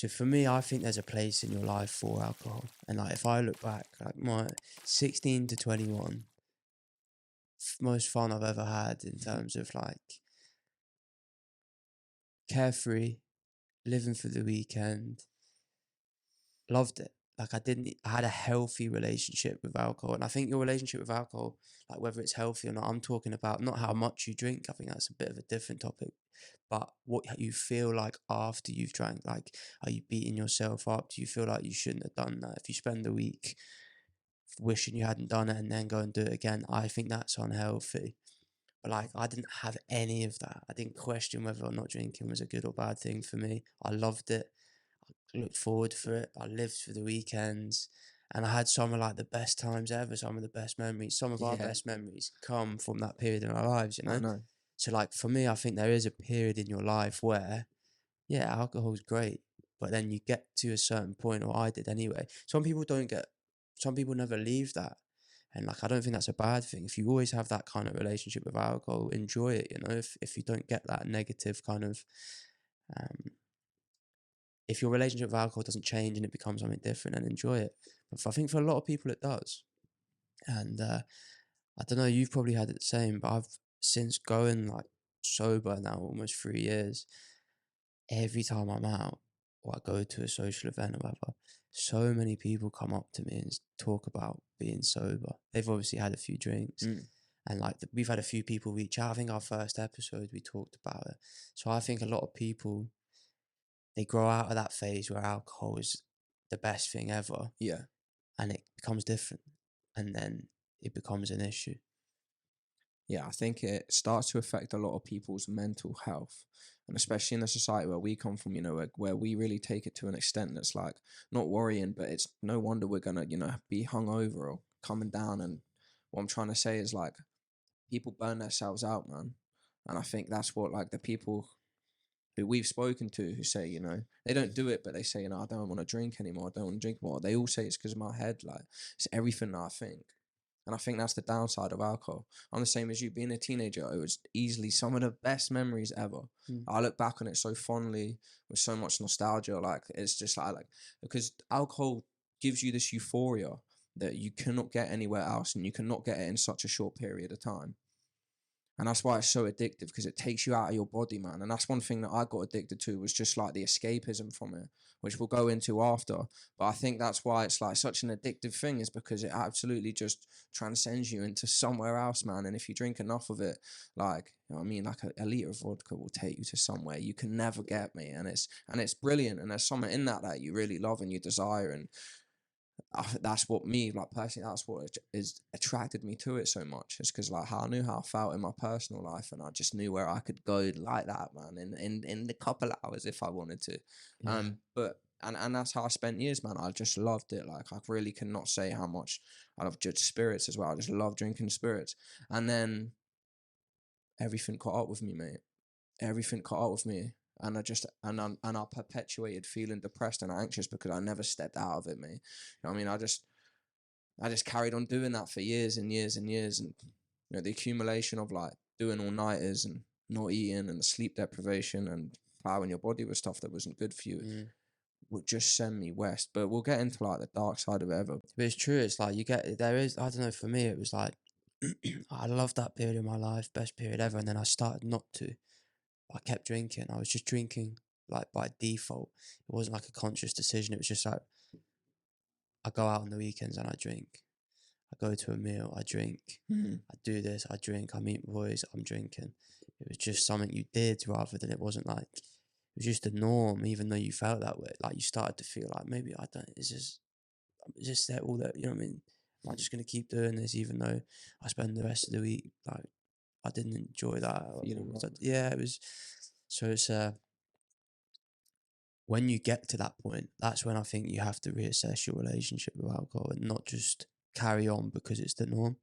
So for me, I think there's a place in your life for alcohol. And like, if I look back, like my 16 to 21, most fun I've ever had in terms of like carefree, living for the weekend, loved it. Like I had a healthy relationship with alcohol. And I think your relationship with alcohol, like whether it's healthy or not, I'm talking about not how much you drink. I think that's a bit of a different topic. But what you feel like after you've drank, like, are you beating yourself up? Do you feel like you shouldn't have done that? If you spend a week wishing you hadn't done it and then go and do it again, I think that's unhealthy. But like, I didn't have any of that. I didn't question whether or not drinking was a good or bad thing for me. I loved it. I looked forward for it. I lived for the weekends. And I had some of like the best times ever, some of the best memories. Some of our best memories come from that period in our lives, you know? I know. So like for me, I think there is a period in your life where, yeah, alcohol's great, but then you get to a certain point, or I did anyway. Some people never leave that. And like, I don't think that's a bad thing. If you always have that kind of relationship with alcohol, enjoy it, you know, if you don't get that negative kind of, if your relationship with alcohol doesn't change and it becomes something different, then enjoy it. But I think for a lot of people it does. And I don't know, you've probably had it the same, but I've since going like sober now almost 3 years, every time I'm out or I go to a social event or whatever, so many people come up to me and talk about being sober. They've obviously had a few drinks. And like we've had a few people reach out. I think our first episode we talked about it. So I think a lot of people, they grow out of that phase where alcohol is the best thing ever. Yeah. And it becomes different. And then it becomes an issue. Yeah, I think it starts to affect a lot of people's mental health. And especially in the society where we come from, you know, where we really take it to an extent that's like not worrying, but it's no wonder we're going to, you know, be hungover or coming down. And what I'm trying to say is like people burn themselves out, man. And I think that's what like the people who we've spoken to who say, you know, they don't do it, but they say, you know, I don't want to drink anymore. I don't want to drink more. They all say it's because of my head. Like it's everything that I think. And I think that's the downside of alcohol. I'm the same as you. Being a teenager, it was easily some of the best memories ever. I look back on it so fondly with so much nostalgia. Like, it's just like because alcohol gives you this euphoria that you cannot get anywhere else, and you cannot get it in such a short period of time. And that's why it's so addictive, because it takes you out of your body, man. And that's one thing that I got addicted to, was just like the escapism from it, which we'll go into after. But I think that's why it's like such an addictive thing, is because it absolutely just transcends you into somewhere else, man. And if you drink enough of it, like, you know what I mean, like a liter of vodka will take you to somewhere you can never get, me. And it's brilliant. And there's something in that you really love and you desire. And that's what me, like personally, that's what is attracted me to it so much. It's because like how I knew how I felt in my personal life, and I just knew where I could go like that, man, in the couple hours if I wanted to. But that's how I spent years, man. I just loved it. Like I really cannot say how much I love just spirits as well. I just love drinking spirits. And then everything caught up with me, mate. Everything caught up with me. And I perpetuated feeling depressed and anxious because I never stepped out of it, mate. You know what I mean? I just carried on doing that for years and years and years. And, you know, the accumulation of like doing all-nighters and not eating and the sleep deprivation and plowing your body with stuff that wasn't good for you would just send me west. But we'll get into like the dark side of it ever. But it's true. It's like I don't know, for me, it was like, I loved that period of my life, best period ever. And then I started not to. I kept drinking. I was just drinking like by default. It wasn't like a conscious decision. It was just like, I go out on the weekends and I drink. I go to a meal, I drink. I do this, I drink. I meet boys, I'm drinking. It was just something you did, rather than, it wasn't like, it was just the norm, even though you felt that way. Like you started to feel like, maybe I don't, it's just that all that, you know what I mean? Am I just going to keep doing this even though I spend the rest of the week, like, I didn't enjoy that. Yeah, it was, so it's, when you get to that point, that's when I think you have to reassess your relationship with alcohol and not just carry on because it's the norm.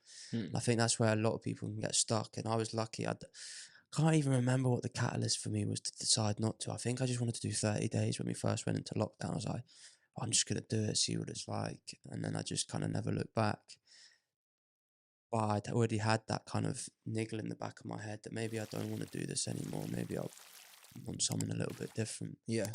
I think that's where a lot of people can get stuck. And I was lucky. I can't even remember what the catalyst for me was to decide not to. I think I just wanted to do 30 days when we first went into lockdown. I was like, I'm just going to do it, see what it's like. And then I just kind of never looked back. But I'd already had that kind of niggle in the back of my head that maybe I don't want to do this anymore. Maybe I want something a little bit different. Yeah.